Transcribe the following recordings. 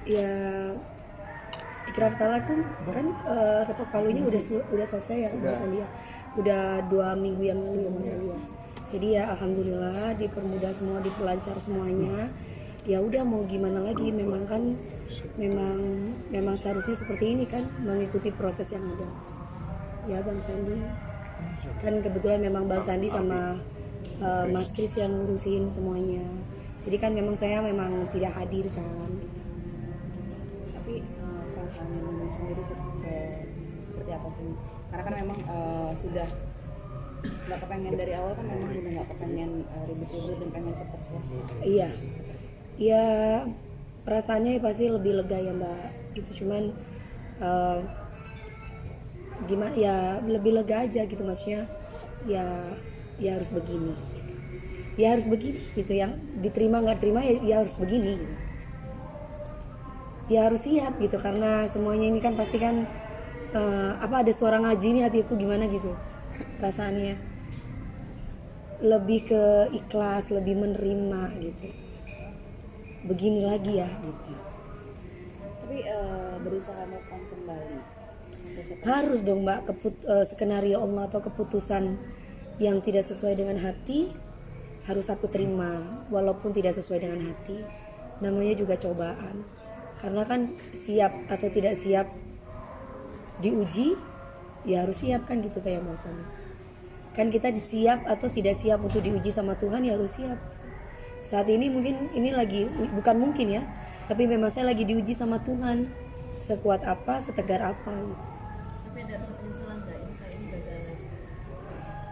Ya ikrar talak kan ketok palunya udah selesai ya Mas Andi ya. Udah 2 minggu yang lalu ya Mas Andi ya. Jadi ya alhamdulillah dipermudah semua, diperlancar semuanya. Ya udah mau gimana lagi, memang kan memang seharusnya seperti ini kan, mengikuti proses yang ada. Ya Bang Sandi. Kan kebetulan memang Bang Sandi sama Mas Kris yang ngurusin semuanya. Jadi kan memang saya memang tidak hadir kan. Tapi perasaan Nunung sendiri seperti apa sih? Karena kan memang sudah nggak kepengen dari awal, kan memang udah nggak kepengen ribut-ribut dan pengen cepat selesai. Iya, ya perasaannya pasti lebih lega ya Mbak. Itu cuman gimana ya, lebih lega aja gitu maksudnya. Ya harus begini. Ya harus begini gitu, yang diterima nggak terima ya harus begini gitu. Ya harus siap gitu, karena semuanya ini kan pasti kan ada suara ngaji nih hatiku gimana gitu perasaannya, lebih ke ikhlas, lebih menerima gitu, begini lagi ya gitu. Tapi berusaha move on kembali. Harus dong Mbak, skenario Allah atau keputusan yang tidak sesuai dengan hati harus aku terima, walaupun tidak sesuai dengan hati. Namanya juga cobaan. Karena kan siap atau tidak siap diuji, ya harus siap kan gitu kayak bahasanya. Kan kita siap atau tidak siap untuk diuji sama Tuhan, ya harus siap. Saat ini mungkin ini lagi, bukan mungkin ya, tapi memang saya lagi diuji sama Tuhan. Sekuat apa, setegar apa gitu. Tapi ada rasa penyesalan nggak, ini kayak ini gagal lagi?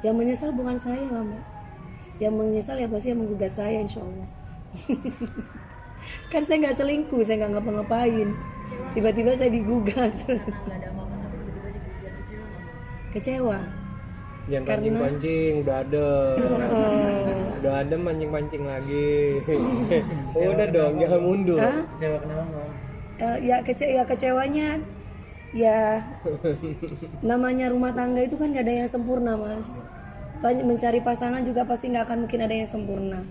Yang menyesal bukan saya lah Mbak. Yang menyesal ya pasti yang menggugat saya insya Allah. Kan saya nggak selingkuh, saya nggak ngapa-ngapain. Tiba-tiba saya digugat. Karena nggak ada apa-apa tapi tiba-tiba digugat, kecewa nggak mau? Kecewa. Jangan Karena- pancing-pancing, udah ada. Udah ada mancing-mancing lagi. Udah dong, jangan mundur. Hah? Kecewa kenapa? Ya kecewanya ya namanya rumah tangga itu kan gak ada yang sempurna Mas. Mencari pasangan juga pasti nggak akan mungkin ada yang sempurna.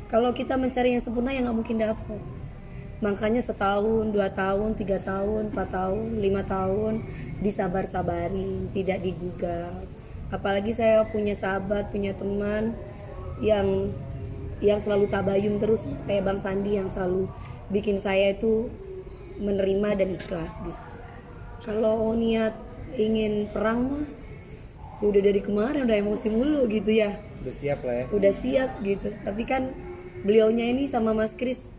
Kalau kita mencari yang sempurna ya nggak mungkin dapat. Makanya setahun, 2 tahun, 3 tahun, 4 tahun, 5 tahun disabar-sabarin, tidak digugat. Apalagi saya punya sahabat, punya teman yang selalu tabayun terus kayak Bang Sandi, yang selalu bikin saya itu menerima dan ikhlas gitu. Kalau niat ingin perang mah udah dari kemarin, udah emosi mulu gitu ya. Udah siap lah ya. Udah siap gitu. Tapi kan beliaunya ini sama Mas Kris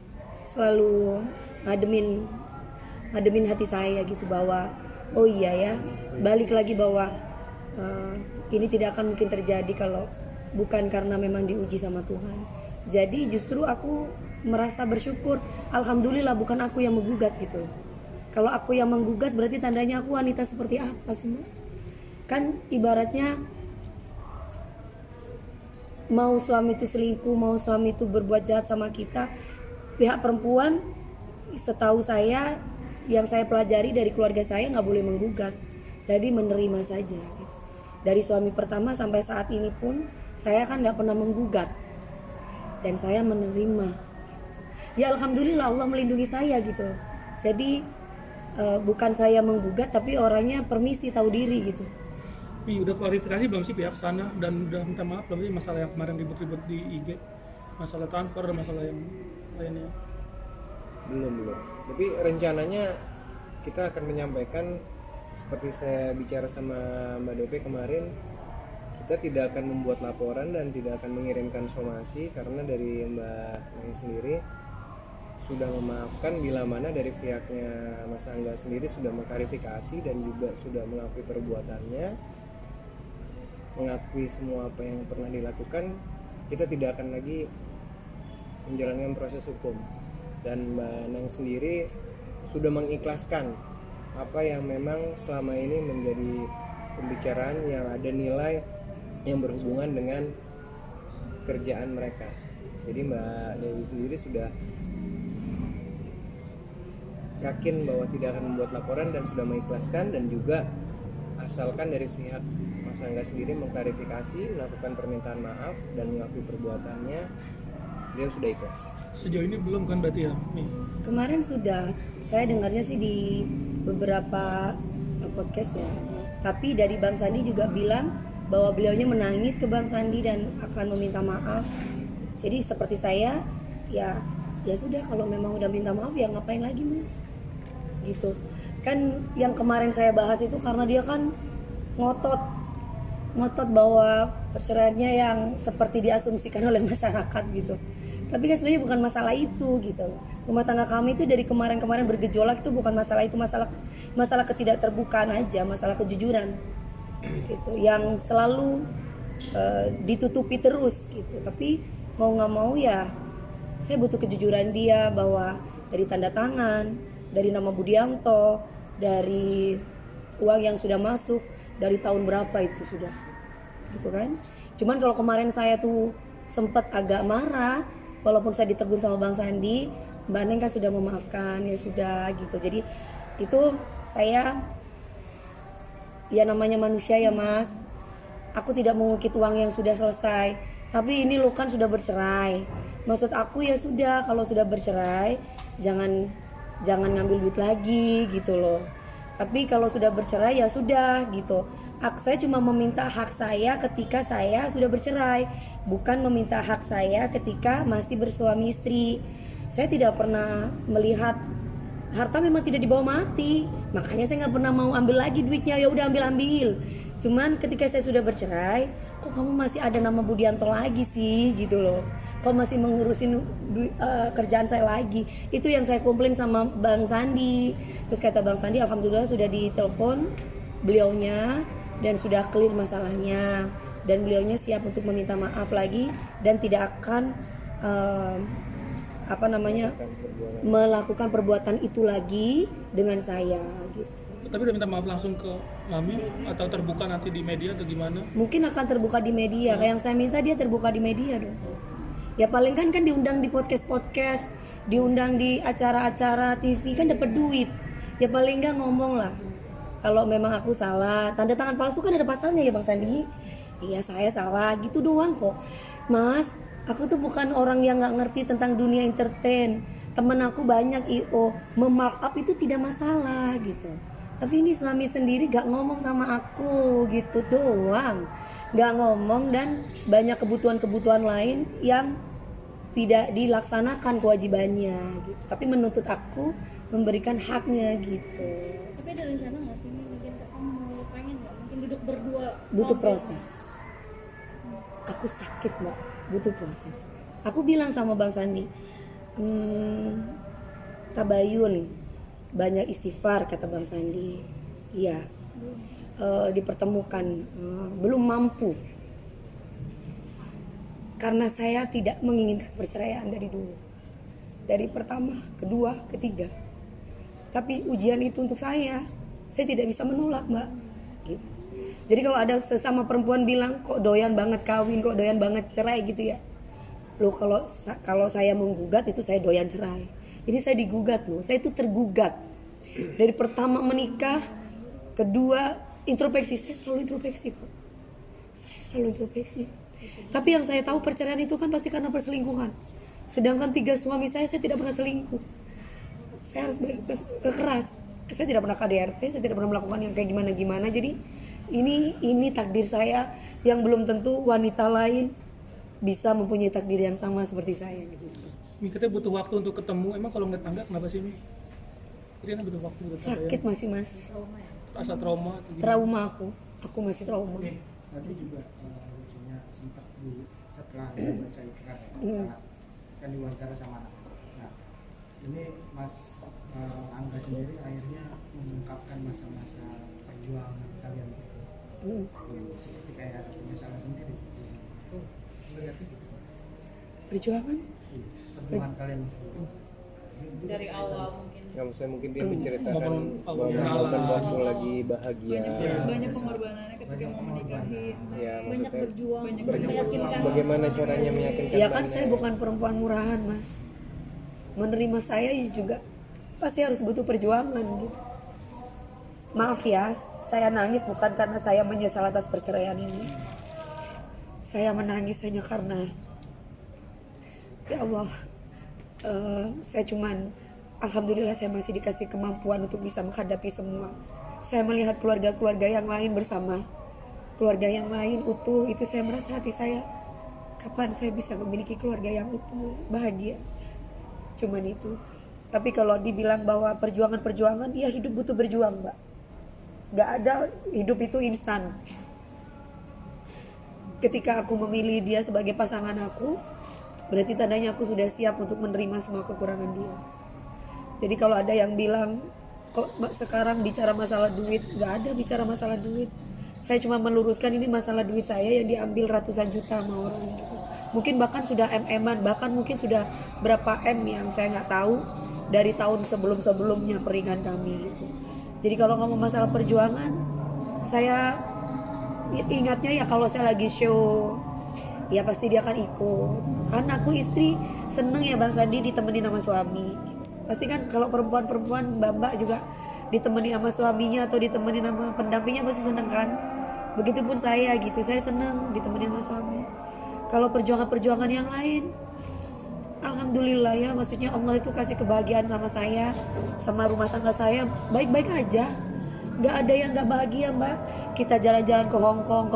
selalu ngademin hati saya gitu, bahwa oh iya ya, balik lagi bahwa ini tidak akan mungkin terjadi kalau bukan karena memang diuji sama Tuhan. Jadi justru aku merasa bersyukur, alhamdulillah bukan aku yang menggugat gitu. Kalau aku yang menggugat berarti tandanya aku wanita seperti apa sih Mbak? Kan ibaratnya mau suami itu selingkuh, mau suami itu berbuat jahat sama kita, pihak perempuan setahu saya, yang saya pelajari dari keluarga saya, nggak boleh menggugat. Jadi menerima saja gitu. Dari suami pertama sampai saat ini pun saya kan nggak pernah menggugat dan saya menerima. Ya alhamdulillah Allah melindungi saya gitu. Jadi bukan saya menggugat tapi orangnya permisi, tahu diri gitu. Tapi udah klarifikasi belum sih pihak sana, dan udah minta maaf belum sih masalah yang kemarin ribut-ribut di IG, masalah transfer dan masalah yang lainnya? Belum. Tapi rencananya kita akan menyampaikan, seperti saya bicara sama Mbak DP kemarin, kita tidak akan membuat laporan dan tidak akan mengirimkan somasi, karena dari Mbak Neng sendiri sudah memaafkan bila mana dari pihaknya Mas Angga sendiri sudah mengklarifikasi dan juga sudah mengakui perbuatannya, mengakui semua apa yang pernah dilakukan. Kita tidak akan lagi menjalankan proses hukum, dan Mbak Neng sendiri sudah mengikhlaskan apa yang memang selama ini menjadi pembicaraan yang ada nilai yang berhubungan dengan kerjaan mereka. Jadi Mbak Dewi sendiri sudah yakin bahwa tidak akan membuat laporan dan sudah mengikhlaskan, dan juga asalkan dari pihak Mas Angga sendiri mengklarifikasi, melakukan permintaan maaf dan mengakui perbuatannya, beliau sudah ikhlas. Sejauh ini belum kan berarti ya? Nih. Kemarin sudah, saya dengarnya sih di beberapa podcast ya. Tapi dari Bang Sandi juga bilang bahwa beliaunya menangis ke Bang Sandi dan akan meminta maaf. Jadi seperti saya, ya sudah, kalau memang udah minta maaf ya ngapain lagi mas? Gitu. Kan yang kemarin saya bahas itu karena dia kan ngotot bahwa perceraiannya yang seperti diasumsikan oleh masyarakat gitu. Tapi kan sebenarnya bukan masalah itu gitu. Rumah tangga kami itu dari kemarin-kemarin bergejolak itu bukan masalah itu, masalah ketidakterbukaan aja, masalah kejujuran gitu yang selalu ditutupi terus gitu. Tapi mau nggak mau ya saya butuh kejujuran dia, bahwa dari tanda tangan, dari nama Budianto, dari uang yang sudah masuk, dari tahun berapa itu sudah gitu kan. Cuman kalau kemarin saya tuh sempat agak marah, walaupun saya ditegur sama Bang Sandi, Mbak Neng kan sudah memaafkan, ya sudah gitu. Jadi itu saya, ya namanya manusia ya mas, aku tidak mengungkit uang yang sudah selesai, tapi ini lo kan sudah bercerai. Maksud aku ya sudah, kalau sudah bercerai jangan ngambil duit lagi gitu loh. Tapi kalau sudah bercerai ya sudah gitu. Saya cuma meminta hak saya ketika saya sudah bercerai, bukan meminta hak saya ketika masih bersuami istri. Saya tidak pernah melihat harta memang tidak dibawa mati, makanya saya nggak pernah mau ambil lagi duitnya. Ya udah ambil. Cuman ketika saya sudah bercerai, kok kamu masih ada nama Budianto lagi sih gitu loh. Kok masih mengurusin kerjaan saya lagi. Itu yang saya komplain sama Bang Sandi. Terus kata Bang Sandi, alhamdulillah sudah ditelepon beliaunya dan sudah clear masalahnya, dan beliaunya siap untuk meminta maaf lagi dan tidak akan melakukan perbuatan itu lagi dengan saya gitu. Tapi udah minta maaf langsung ke Mami atau terbuka nanti di media atau gimana? Mungkin akan terbuka di media. Kayak yang saya minta dia terbuka di media dong. Ya paling kan diundang di podcast, diundang di acara-acara TV kan dapat duit. Ya paling nggak ngomong lah. Kalau memang aku salah, tanda tangan palsu kan ada pasalnya ya Bang Sandi. Iya saya salah, gitu doang kok. Mas, aku tuh bukan orang yang nggak ngerti tentang dunia entertain. Temen aku banyak IO, memarkup itu tidak masalah gitu. Tapi ini suami sendiri gak ngomong sama aku gitu doang. Gak ngomong dan banyak kebutuhan-kebutuhan lain yang tidak dilaksanakan kewajibannya gitu. Tapi menuntut aku memberikan haknya gitu. Tapi ada rencana nggak sih mungkin ketemu, pengen nggak mungkin duduk berdua? Butuh proses. Aku sakit mbak, butuh proses. Aku bilang sama Bang Sandi, tabayun, banyak istighfar kata Bang Sandi. Iya, dipertemukan, belum mampu. Karena saya tidak menginginkan perceraian dari dulu, dari pertama, kedua, ketiga. Tapi ujian itu untuk saya tidak bisa menolak mbak. Gitu. Jadi kalau ada sesama perempuan bilang kok doyan banget kawin, kok doyan banget cerai gitu ya. Loh kalau saya menggugat itu saya doyan cerai. Ini saya digugat loh, saya itu tergugat. Dari pertama menikah, kedua introspeksi, saya selalu introspeksi kok. Saya selalu introspeksi. Tapi yang saya tahu perceraian itu kan pasti karena perselingkuhan. Sedangkan 3 suami saya tidak pernah selingkuh. Saya harus kekeras. Saya tidak pernah KDRT, saya tidak pernah melakukan yang kayak gimana-gimana. Jadi ini takdir saya yang belum tentu wanita lain bisa mempunyai takdir yang sama seperti saya gitu. Mi katanya butuh waktu untuk ketemu. Emang kalau ngeliat tangga kenapa sih Mi? Jadi kan butuh waktu buat Sakit masih mas. rasa trauma atau gimana? Trauma aku masih trauma. Tadi juga lucunya sempat setelah baca ikrar ya, kan diwawancara sama anak. Nah, ini Mas Angga sendiri akhirnya mengungkapkan masa-masa perjuangan kalian seperti kayak ada penyesalan sendiri. Melihatnya gitu. Perjuangan? Perjuangan kalian dari awal mungkin. Ya, maksudnya mungkin dia menceritakan Momen bahwa awal. momen waktu lagi bahagia. Banyak pengorbanannya ketika mau menikahi. Ya, Banyak maksudnya berjuang, berjuang. meyakinkan. Bagaimana caranya meyakinkan? Ya kan Mbak saya Neng? bukan perempuan murahan mas. Menerima saya juga pasti harus butuh perjuangan gitu. Maaf ya, saya nangis bukan karena saya menyesal atas perceraian ini. Saya menangis hanya karena Ya Allah, saya cuman alhamdulillah saya masih dikasih kemampuan untuk bisa menghadapi semua. Saya melihat keluarga-keluarga yang lain bersama, keluarga yang lain utuh, itu saya merasa hati saya, kapan saya bisa memiliki keluarga yang utuh, bahagia. Cuman itu. Tapi kalau dibilang bahwa perjuangan-perjuangan, ya hidup butuh berjuang, Mbak. Gak ada hidup itu instan. Ketika aku memilih dia sebagai pasangan aku, berarti tandanya aku sudah siap untuk menerima semua kekurangan dia. Jadi kalau ada yang bilang, kok sekarang bicara masalah duit, gak ada bicara masalah duit. Saya cuma meluruskan ini masalah duit saya yang diambil ratusan juta sama orang gitu. Mungkin bahkan sudah MM-an, bahkan mungkin sudah berapa M yang saya nggak tahu dari tahun sebelum-sebelumnya pernikahan kami gitu. Jadi kalau ngomong masalah perjuangan, saya ingatnya ya kalau saya lagi show, ya pasti dia akan ikut. Karena aku istri seneng ya Bang Sandi ditemenin sama suami. Pasti kan kalau perempuan-perempuan mbak-mbak juga ditemani sama suaminya atau ditemenin sama pendampingnya pasti seneng kan. Begitupun saya gitu, saya seneng ditemenin sama suami. Kalau perjuangan-perjuangan yang lain, alhamdulillah ya, maksudnya Allah itu kasih kebahagiaan sama saya, sama rumah tangga saya baik-baik aja. Gak ada yang gak bahagia Mbak. Kita jalan-jalan ke Hong Kong,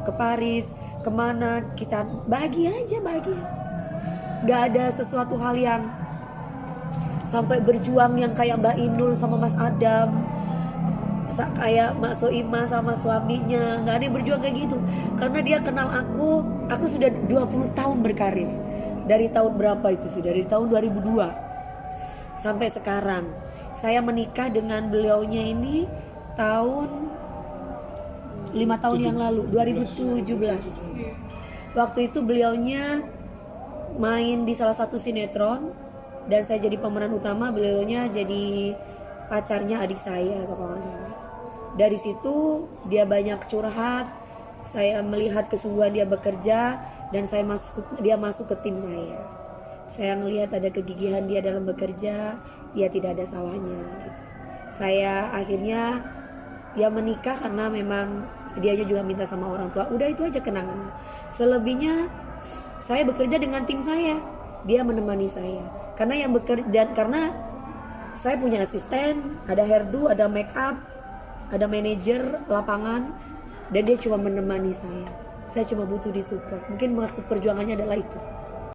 ke Paris, kemana, kita bahagia aja, bahagia. Gak ada sesuatu hal yang sampai berjuang yang kayak Mbak Inul sama Mas Adam, kayak Mak Soima sama suaminya. Gak ada yang berjuang kayak gitu. Karena dia kenal aku sudah 20 tahun berkarir. Dari tahun berapa itu sudah? Dari tahun 2002 sampai sekarang. Saya menikah dengan beliaunya ini tahun 5 tahun yang lalu, 2017. Waktu itu beliaunya main di salah satu sinetron dan saya jadi pemeran utama, beliaunya jadi pacarnya adik saya atau kalau nggak salah. Dari situ dia banyak curhat, saya melihat kesungguhan dia bekerja dan dia masuk ke tim saya. Saya melihat ada kegigihan dia dalam bekerja, dia tidak ada salahnya gitu. Saya akhirnya ya menikah karena memang dia juga minta sama orang tua. Udah itu aja kenangannya. Selebihnya saya bekerja dengan tim saya. Dia menemani saya. Karena yang bekerja, karena saya punya asisten, ada hairdo, ada make up, ada manajer lapangan, dan dia cuma menemani saya. Saya cuma butuh disupport. Mungkin maksud perjuangannya adalah itu.